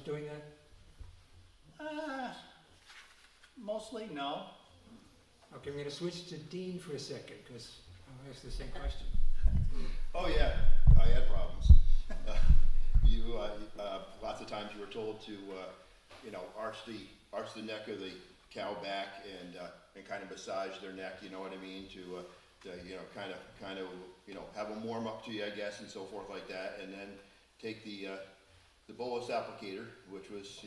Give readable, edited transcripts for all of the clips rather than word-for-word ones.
doing that? Mostly, no. Okay, I'm going to switch to Dean for a second because I'll ask the same question. Oh yeah, I had problems. Lots of times you were told to, arch the neck of the cow back and kind of massage their neck. You know what I mean? To kind of have them warm up to you, I guess, and so forth like that. And then take the bolus applicator, which was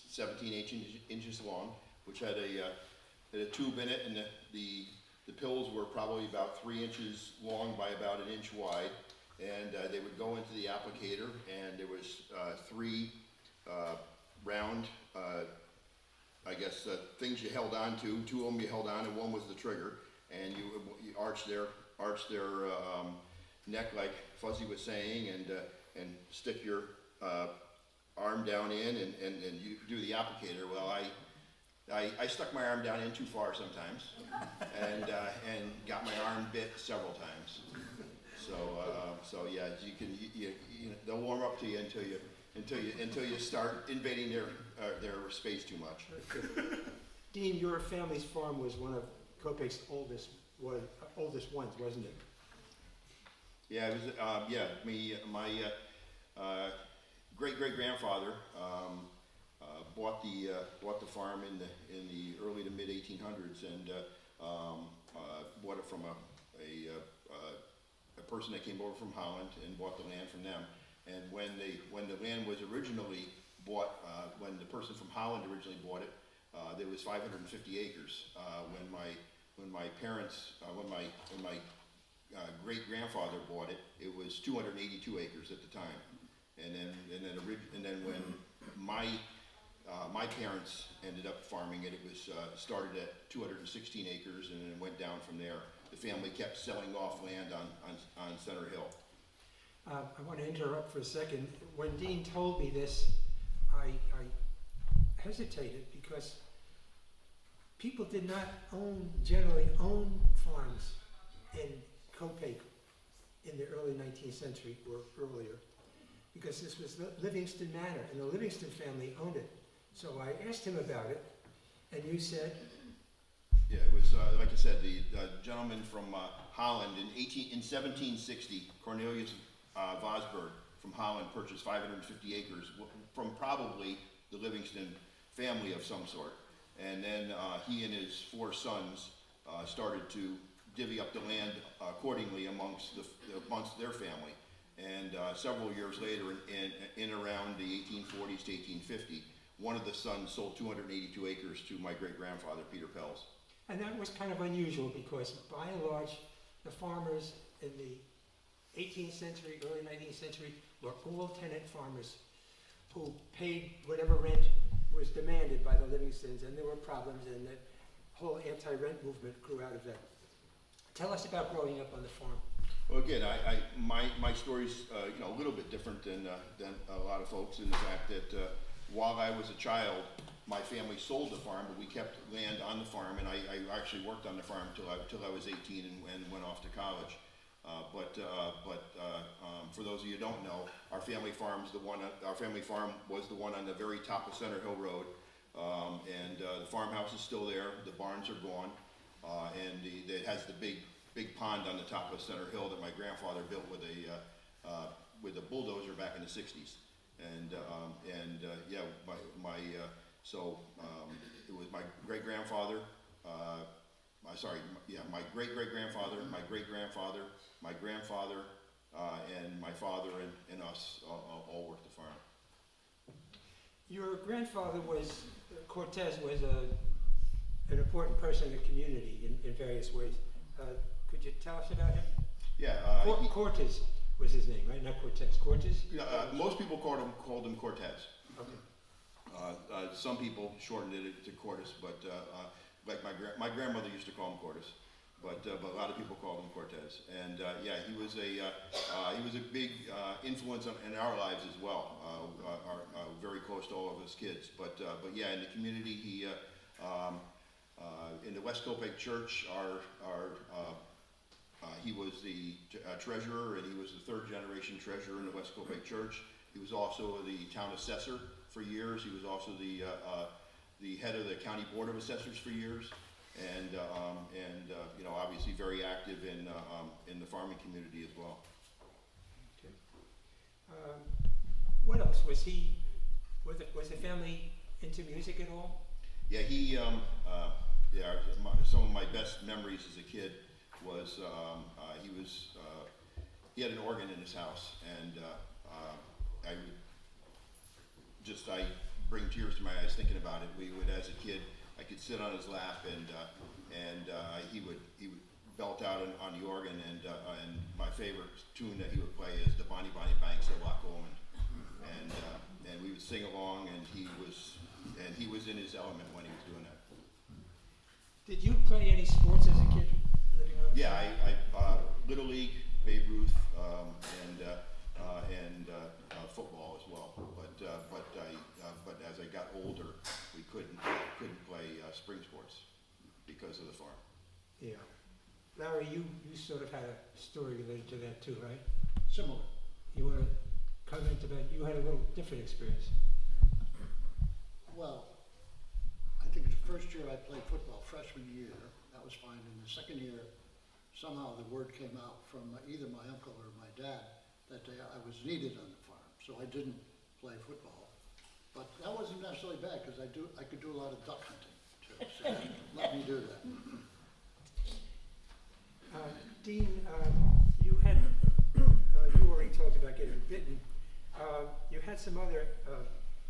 17 inches long, which had a tube in it, and the pills were probably about 3 inches long by about 1 inch wide, and they would go into the applicator, and there was 3 round, things you held on to. 2 of them you held on, and 1 was the trigger, and you arch their neck like Fuzzy was saying, and stick your arm down in, and you do the applicator. Well, I stuck my arm down in too far sometimes, and got my arm bit several times. So yeah, they'll warm up to you until you start invading their space too much. Dean, your family's farm was one of Copake's oldest ones, wasn't it? Yeah, it was. My great-great-grandfather bought the farm in the early to mid 1800s, and bought it from a person that came over from Holland and bought the land from them. And when the land was originally bought, when the person from Holland originally bought it, there was 550 acres. When my great-grandfather bought it, it was 282 acres at the time. And then when my parents ended up farming it, it was started at 216 acres, and then it went down from there. The family kept selling off land on Center Hill. I want to interrupt for a second. When Dean told me this, I hesitated because people did not generally own farms in Copake in the early 19th century or earlier, because this was Livingston Manor, and the Livingston family owned it. So I asked him about it, and you said? Yeah, it was, like I said, the gentleman from Holland in 1760, Cornelius Vosburg from Holland purchased 550 acres from probably the Livingston family of some sort. And then he and his 4 sons started to divvy up the land accordingly amongst their family. And several years later, in around the 1840s to 1850, one of the sons sold 282 acres to my great-grandfather, Peter Pells. And that was kind of unusual because, by and large, the farmers in the 18th century, early 19th century, were all tenant farmers who paid whatever rent was demanded by the Livingstons, and there were problems, and that whole anti-rent movement grew out of that. Tell us about growing up on the farm. Well, again, my story's a little bit different than a lot of folks, in the fact that while I was a child, my family sold the farm, but we kept land on the farm, and I actually worked on the farm till I was 18 and went off to college. For those of you who don't know, our family farm was the one on the very top of Center Hill Road, and the farmhouse is still there. The barns are gone, and it has the big pond on the top of Center Hill that my grandfather built with a bulldozer back in the 60s. It was my great-grandfather, my great-great-grandfather, my great-grandfather, my grandfather, and my father and us all worked the farm. Your grandfather Cortez was an important person in the community in various ways. Could you tell us about him? Yeah. Cortez was his name, right? Not Cortez. Cortez? Most people called him Cortez. Okay. Some people shortened it to Cortez, but like my grandmother used to call him Cortez, but a lot of people called him Cortez. And he was a big influence in our lives as well. Very close to all of his kids. But in the community, he in the West Copake Church, he was the treasurer, and he was the 3rd generation treasurer in the West Copake Church. He was also the town assessor for years. He was also the head of the County Board of Assessors for years, and you know, obviously very active in the farming community as well. Okay. What else? Was the family into music at all? Yeah, some of my best memories as a kid was he had an organ in his house, and I bring tears to my eyes thinking about it. We would, as a kid, I could sit on his lap, and he would belt out on the organ, and my favorite tune that he would play is the Bonnie Bonnie Banks of Loch Lomond, and we would sing along, and he was in his element when he was doing that. Did you play any sports as a kid? Living on Yeah, I Little League, Babe Ruth, and football as well. But as I got older, we couldn't play spring sports because of the farm. Yeah. Larry, you sort of had a story related to that too, right? Similar. You want to comment about, you had a little different experience. Well, I think the first year I played football, freshman year, that was fine. And the second year, somehow the word came out from either my uncle or my dad that I was needed on the farm. So I didn't play football. But that wasn't necessarily bad because I could do a lot of duck hunting too. So let me do that. Dean, you already talked about getting bitten. You had some other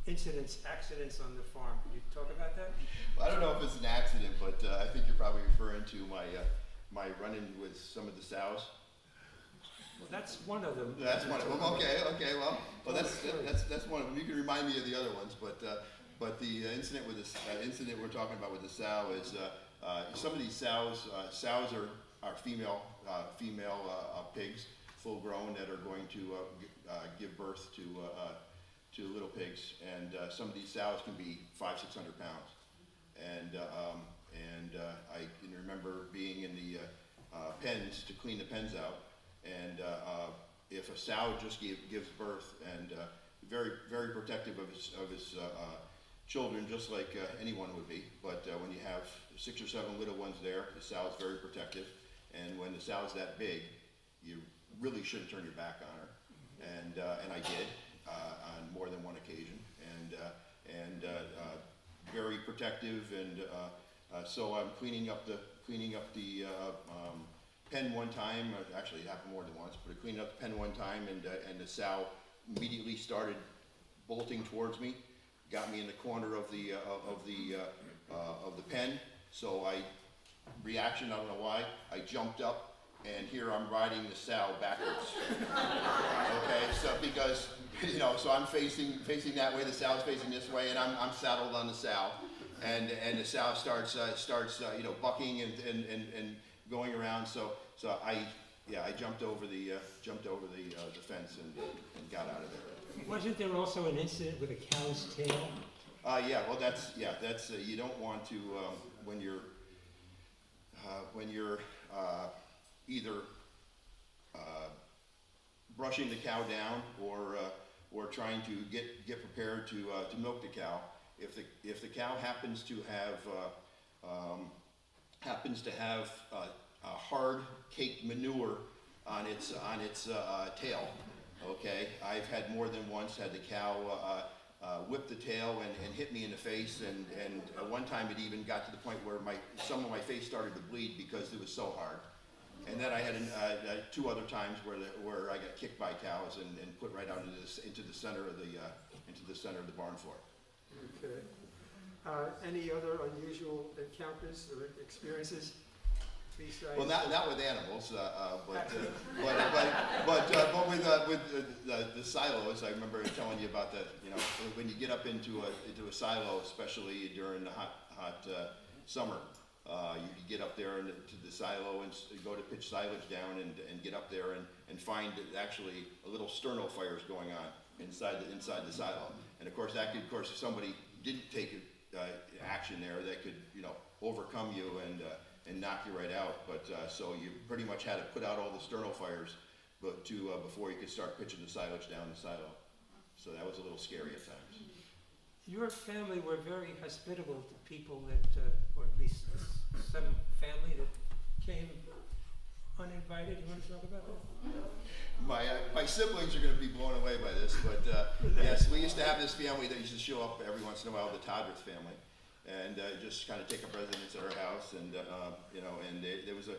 accidents on the farm. Can you talk about that? Well, I don't know if it's an accident, but I think you're probably referring to my run-in with some of the sows. Well, that's one of them. That's one of them. Okay. Well, that's one of them. You can remind me of the other ones, but the incident with this incident we're talking about with the sow is some of these sows are female pigs, full grown, that are going to give birth to little pigs, and some of these sows can be 500-600 pounds, and I can remember being in the pens to clean the pens out, and if a sow just gives birth, and very very protective of his children, just like anyone would be, but when you have 6 or 7 little ones there, the sow is very protective, and when the sow's that big, you really shouldn't turn your back on her, and I did. On more than one occasion, and very protective, and so I'm cleaning up the pen one time. Actually, it happened more than once, but I cleaned up the pen one time, and the sow immediately started bolting towards me, got me in the corner of the pen. So reaction, I don't know why, I jumped up, and here I'm riding the sow backwards. Okay, so because, you know, so I'm facing that way, the sow's facing this way, and I'm saddled on the sow, and the sow starts bucking and going around. So I jumped over the fence and got out of there. Wasn't there also an incident with a cow's tail? That's you don't want to when you're either brushing the cow down or trying to get prepared to milk the cow. If the cow happens to have a hard caked manure on its tail, okay. I've had more than once had the cow whip the tail and hit me in the face, and one time it even got to the point where some of my face started to bleed because it was so hard. And then I had 2 other times where I got kicked by cows and put right out into the center of the barn floor. Okay. Any other unusual encounters or experiences? Besides, Well, not with animals, but with the silos. I remember telling you about when you get up into a silo, especially during the hot summer. You could get up there to the silo and go to pitch silage down and get up there and find that actually a little sterno fire is going on inside the silo. And of course if somebody didn't take action there, that could overcome you and knock you right out. But so you pretty much had to put out all the sterno fires, before you could start pitching the silage down the silo. So that was a little scary at times. Your family were very hospitable to people that, or at least some family that came uninvited. You want to talk about that? My siblings are going to be blown away by this, but yes, we used to have this family that used to show up every once in a while, the Todworth family, and just kind of take up residence at our house. And you know, and there was a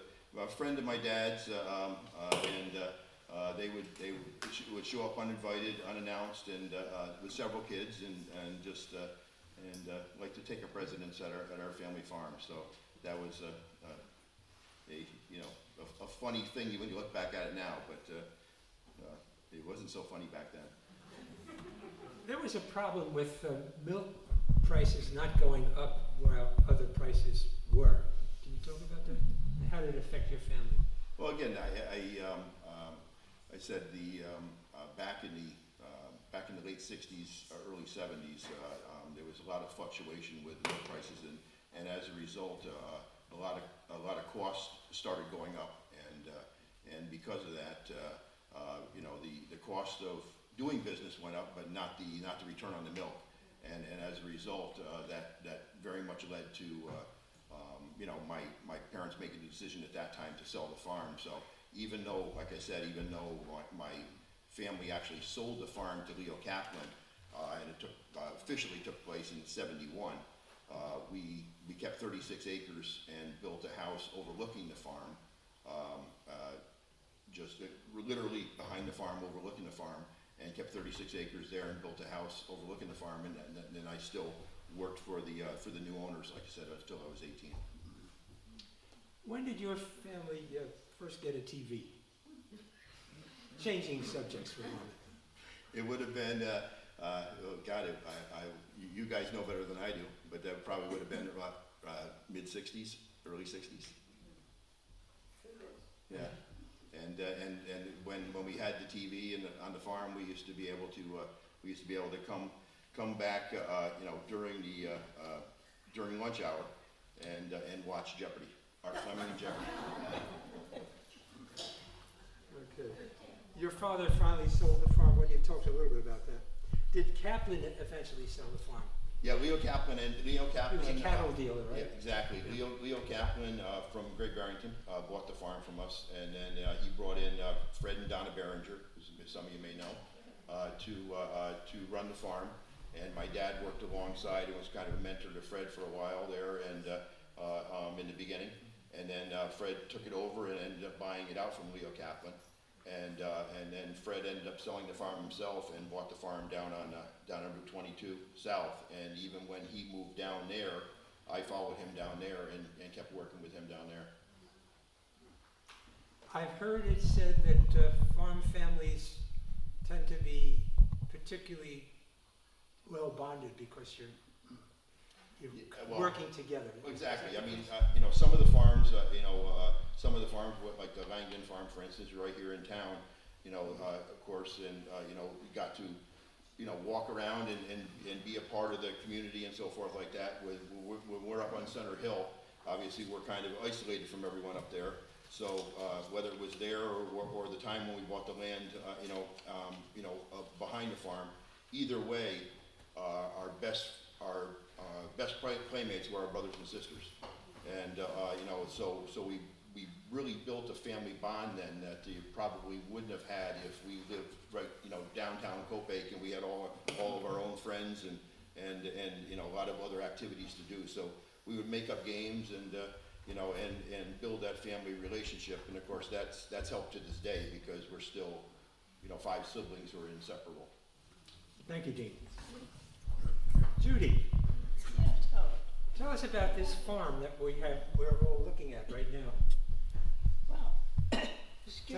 friend of my dad's, and they would show up uninvited, unannounced, and with several kids, and just like to take up residence at our family farm. So that was a funny thing when you look back at it now, but it wasn't so funny back then. There was a problem with milk prices not going up while other prices were. Can you talk about that? How did it affect your family? Well, again, I said back in the late '60s, early '70s, there was a lot of fluctuation with milk prices, and as a result, a lot of costs started going up, and because of that, the cost of doing business went up, but not the return on the milk, and as a result, that very much led to my parents making the decision at that time to sell the farm. So even though, like I said, my family actually sold the farm to Leo Kaplan, and it officially took place in '71, we kept 36 acres and built a house overlooking the farm, just literally behind the farm, overlooking the farm, and kept 36 acres there and built a house overlooking the farm. And then I still worked for the new owners, like I said, until I was 18. When did your family first get a TV? Changing subjects for a moment. It would have been, you guys know better than I do, but that probably would have been about mid-'60s, early '60s. Yeah, and when we had the TV on the farm, we used to be able to come back, during lunch hour, and watch Jeopardy, Art Fleming and Jeopardy. Okay. Your father finally sold the farm. Well, you talked a little bit about that. Did Kaplan eventually sell the farm? Yeah, Leo Kaplan. He was a cattle dealer, right? Yeah, exactly. Yeah. Leo Kaplan from Great Barrington bought the farm from us, and then he brought in Fred and Donna Behringer, as some of you may know, to run the farm. And my dad worked alongside and was kind of a mentor to Fred for a while there, and in the beginning. And then Fred took it over and ended up buying it out from Leo Kaplan. And then Fred ended up selling the farm himself and bought the farm down on Route 22 South. And even when he moved down there, I followed him down there and kept working with him down there. I've heard it said that farm families tend to be particularly well bonded because you're working together. Exactly. I mean, some of the farms, like the Langdon farm, for instance, right here in town, of course, and, we got to, walk around and be a part of the community and so forth like that. When we're up on Center Hill, obviously we're kind of isolated from everyone up there. So whether it was there or the time when we bought the land, behind the farm, either way, our best playmates were our brothers and sisters, and so we really built a family bond then that you probably wouldn't have had if we lived right downtown Copake and we had all of our own friends and a lot of other activities to do. So we would make up games and build that family relationship, and of course that's helped to this day because we're still 5 siblings who are inseparable. Thank you, Dean. Judy, tell us about this farm that we're all looking at right now. Well, excuse